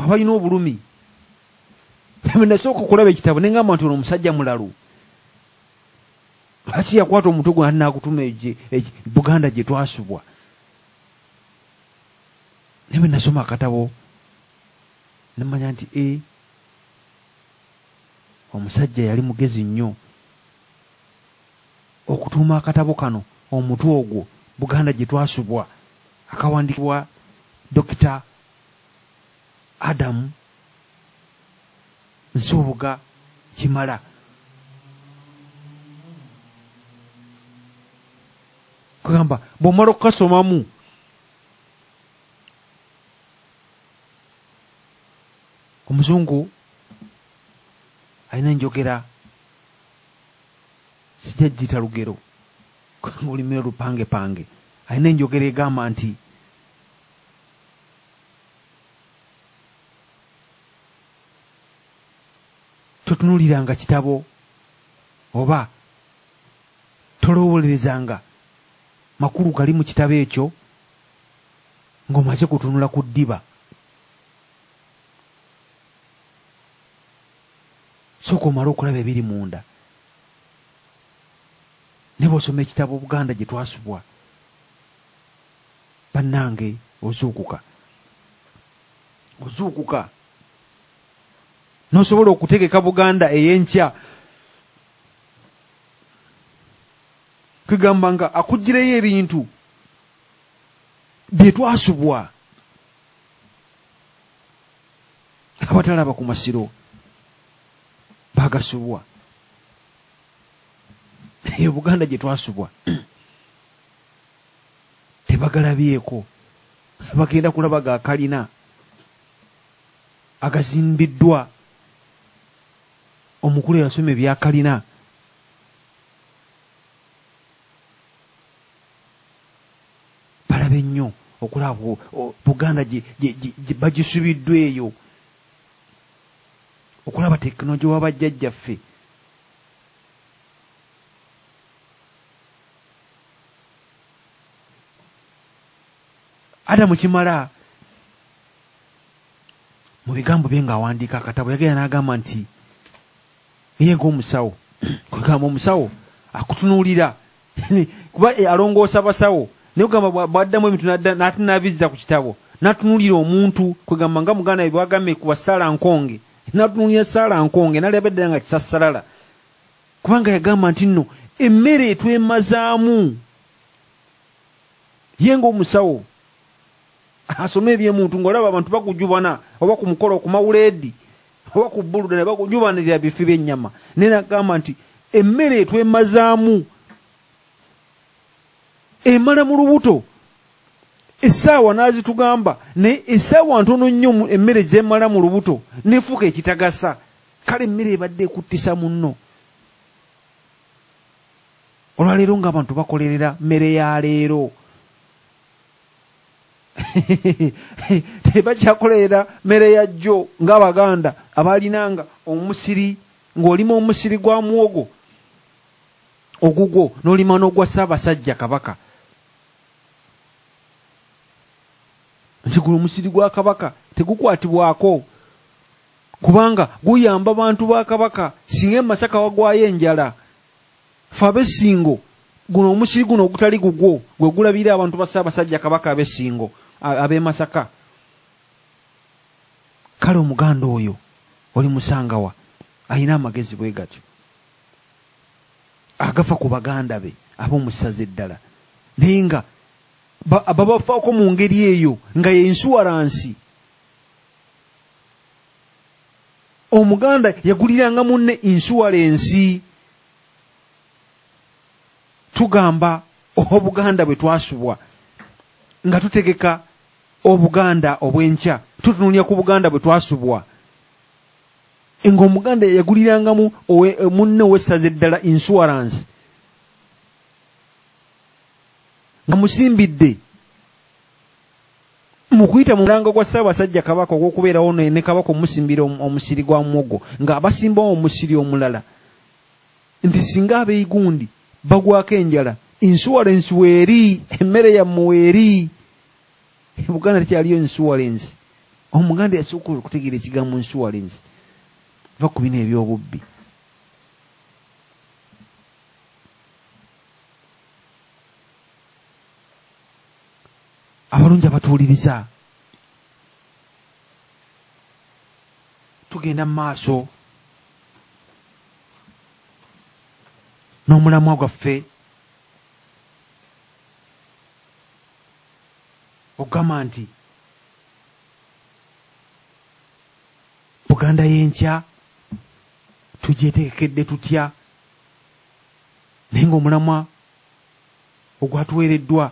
abalina obulumi. Nasooka okulaba ekitabo ne ngamba nti ono omusajja mulalu. Lwaki yakwata omutwe gwe n'akutuma Buganda Gyetwasubwa. Ne bwe nasoma akatabo ne mmanya nti omusajja yali mugezi nnyo okutuuma akatabo kano omutwe ogwo Buganda Gyetwasubwa akawandikibwa Dr. Adam Nsubuga Kimala. Kugamba bw'omala okukasomamu omuzungu alina enjogera sijja giyita lugero olimira lupange pange. Alina enjogera egamba nti totunuliranga kitabo oba tolowolerezanga makulu gali mu kitabo ekyo ng'omaze kutunula ku ddiba. Sooka omale okulaba ebiri munda. Ne bw'osoma ekitabo Buganda Gyetwasubwa bannange ozuukuka n'osobola okutegeka Buganda ey'enkya. Kugamba nga akuggyireyo ebintu bye twasubwa abatalaba ku masiro bagasubwa. Eyo Buganda Gyetwasubwa tebagalabyeko, bagenda kulaba ga kalina agazimbiddwa omukulu yasoma ebya kalina. Balabe nnyo okulaba Buganda bagisubiddwa eyo, okulaba tekinologi w'abajjajjaffe. Adamu Kimala mu bigambo bye ng'awandiika akatabo yagenda n'agamba nti ye ng'omusawo kugamba omusawo akutunuulira kuba alongoosa basawo naye kugamba bwaddamu ebintu n'atunabizza ku kitabo n'atunuulira omuntu kugamba nga Muganda bw'agambye ku basaalankonge n'atunuulira saalankonge n'alaba ddala nga kisassalala kubanga yagamba nti nno emmere etwemazaamu ye ng'omusawo asome ebyemuntu ng'olaba abantu bakujubana oba ku mukolo ku mawuleedi oba ku bbuluda ne bakujubanirira bifi by'ennyama. Naye nagamba nti emmere etwemazaamu emala mu lubuto essaawa n'azitugamba naye essaawa ntono nnyo emmere gyemala mu lubuto nefuuka ekitagasa. Kale emmere ebadde ekuttisa munno. Olwaleero ng'abantu bakolerera mmere ya leero tebakyakolerera mmere ya jjo ng'Abaganda abalinanga omusiri ng'olima omusiri gwa muwogo ogugwo n'olima n'ogwa Ssaabasajja Kabaka. Nti guno omusiri gwa Kabaka tegukwatibwako kubanga guyamba bantu ba Kabaka singa Masaka wagwayo enjala. Fe ab'essingo guno omusiri guno ogutali gugwo gwe gulabira abantu ba Ssaabasajja Kabaka ab'essingo ab'e Masaka. Kale Omuganda oyo oli musangawa alina amagezi bwe gatyo agafa ku Baganda be ab'omusaze eddala naye nga ababafaako mu ngeri eyo nga ye insuwaransi. Omuganda yaguliranga munne insuwarensi. Tugamba Obuganda bwe twasubwa nga tutegeka Obuganda obw'enkya tutunuulira ku Buganda bwe twasubwa nga Omuganda yagulirangamu munne ow'essaza eddala insuwaransi nga musimbidde mu kuyita mu mulango gwa Ssaabasajja Kabaka ogw'okubeerawo ne Kabaka omusimbira omusiri gwa muwogo ng'abasimbawo omusiri omulala nti singa abeeyigundi bagwako enjala insuwarensi weeri emmere yammwe weeri. Buganda tekyaliyo insuwarensi Omuganda yasooka okutegeera ekigambo insurance va ku bino ebyobubbi. Abalungi abatuuliriza, tugenda mu maaso n'omulamwa gwaffe ogamba nti Buganda y'enkya tugyetegekedde tutya, naye ng'omulamwa ogwatuweereddwa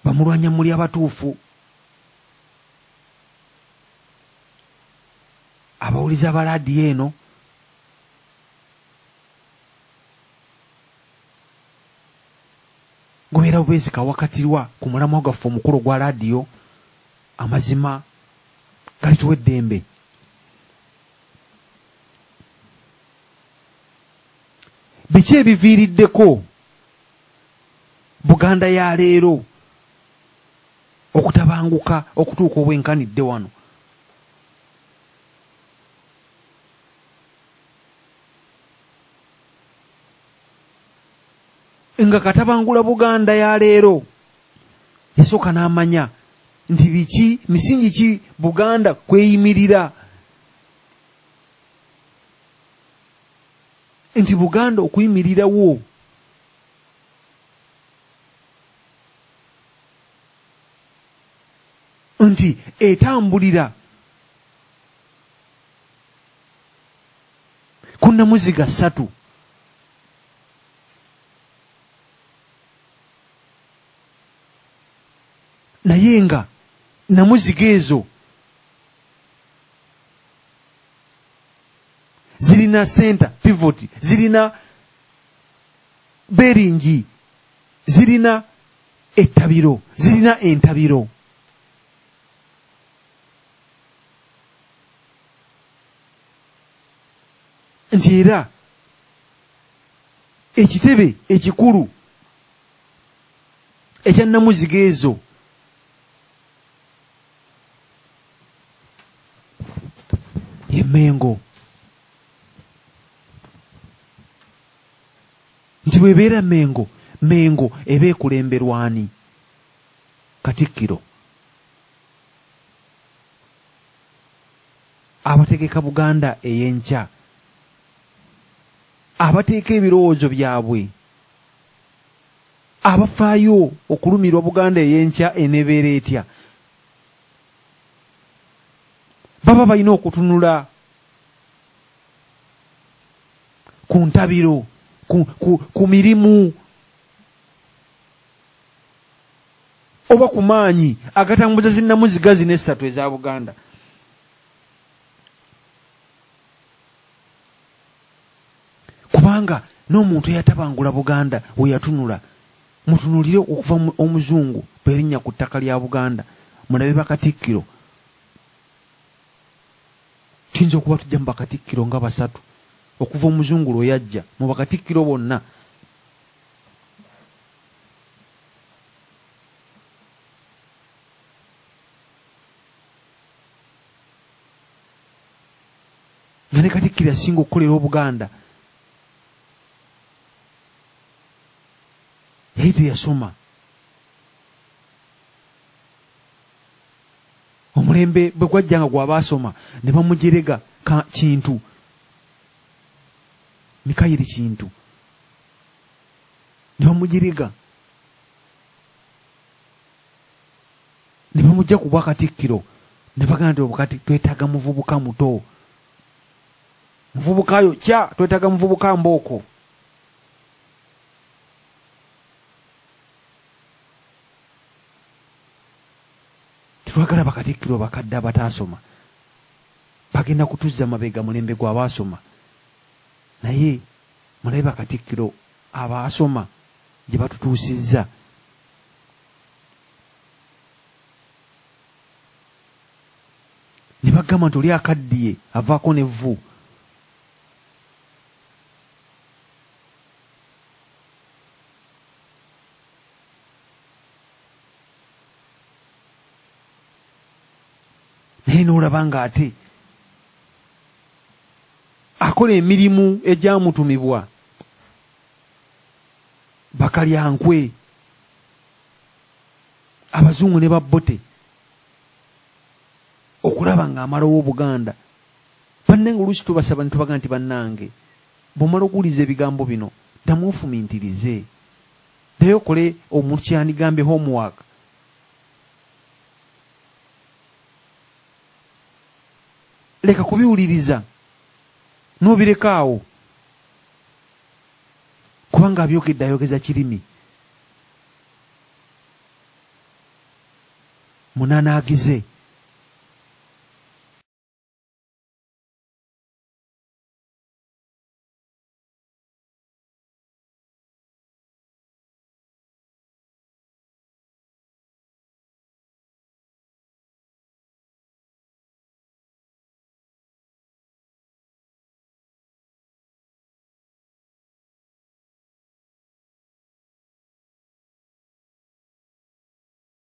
bamulwanya muli abatuufu, abawuliza ba laadiyo eno gubeera bubeezi kawakatirwa ku mulamwa gwaffe omukulu gwa laadiyo. Amazima galituwa eddembe. Biki ebiviiriddeko Buganda ya leero okutabanguka okutuuka obwenkanidde wano? Nga katabangula Buganda ya leero yasooka n'amanya nti biki misingi ki Buganda kweyimirira, nti Buganda okuyimirirawo nti etambulira ku nnamuziga 3, naye nga namuziga ezo zirina center pivot, zirina beringi, zirina ettabiro, zirina entabiro. Nti era ekitebe ekikulu ekya namuziga ezo ye Mengo. Nti bwebeera Mengo, Mengo eba ekulemberwani Katikkiro. Abategeka Buganda ey'enkya, abateeka ebirowoozo byabwe, abafaayo okulumirwa Buganda ey'enkya enebeera etya, baba balina okutunula ku ntabiro, ku mirimu oba ku maanyi agatambuza zinnamuziga zino 3 eza Buganda. Kubanga n'omuntu eyatabangula Buganda we yatunula, mutunulire okuva omuzungu berinnya ku ttaka lya Buganda, mulabe bakatikkiro. Tuyinza okuba tujja mu bakatikkiro nga 3 okuva omuzungu lwe yajja, mu bakatikkiro bonna. Nga ne Katikkiro asinga okukolera Obuganda yali teyasoma. Omulembe bwe gwajja nga gwaba asoma ne bamujerega Kintu, Mikayiri Kintu, ne bamujerega ne bamujja ku Bwakatikkiro, ne bagamba nti obukati twetaaga muvubuka muto, muvubuka yo kya, twetaaga muvubuka mbooko. Twagala bakatikkiro bakadde abataasoma, bagenda kutuzza mabega mulembe gw'abaasoma. Naye mulabe bakatikkiro abaasoma gye batutuusizza. Ne bagamba nti oli akaddiye avaako n'evvu. naye n'olaba ng'ate akola emirimu egyamutumibwa bakalyankwe abazungu ne babbote okulaba ng'amalawo Buganda. Bannange oluusi tubasaba ne tubaga nti bannange bw'omala okuwuliza ebigambo bino ddamu ofumintirize, naye okole omuntu kyandigambe homework. Leka kubiwuliriza n'obirekaawo, kubanga abyogedde ayogeza kirimi. Munanaagize